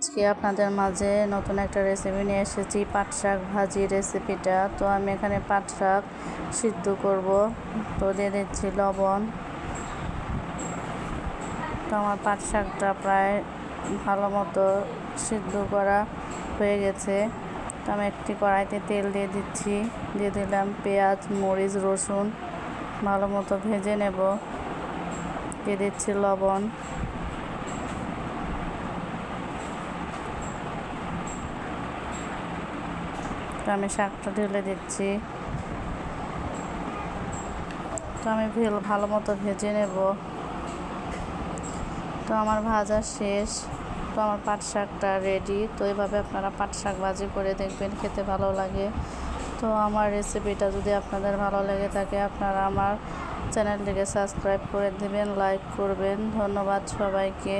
আজকে আপনাদের মাঝে নতুন একটা রেসিপি নিয়ে এসেছি, পাট শাক ভাজি রেসিপিটা। তো আমি এখানে পাট শাক সিদ্ধ করব, তো দিয়ে দিচ্ছি লবণ। তো আমার পাট শাকটা প্রায় ভালো মতো সিদ্ধ করা হয়ে গেছে। তো আমি একটি কড়াইতে তেল দিয়ে দিচ্ছি, দিয়ে দিলাম পেঁয়াজ, মরিচ, রসুন, ভালো মতো ভেজে নেব। দিয়ে দিচ্ছি লবণ। তো আমি শাকটা ঢেলে দিচ্ছি। তো আমি ভালো মতো ভেজে নেব। তো আমার ভাজা শেষ। তো আমার পাট শাকটা রেডি। তো এইভাবে আপনারা পাট শাক ভাজি করে দেখবেন, খেতে ভালো লাগে। তো আমার রেসিপিটা যদি আপনাদের ভালো লেগে থাকে, আপনারা আমার চ্যানেলটিকে সাবস্ক্রাইব করে দেবেন, লাইক করবেন। ধন্যবাদ সবাইকে।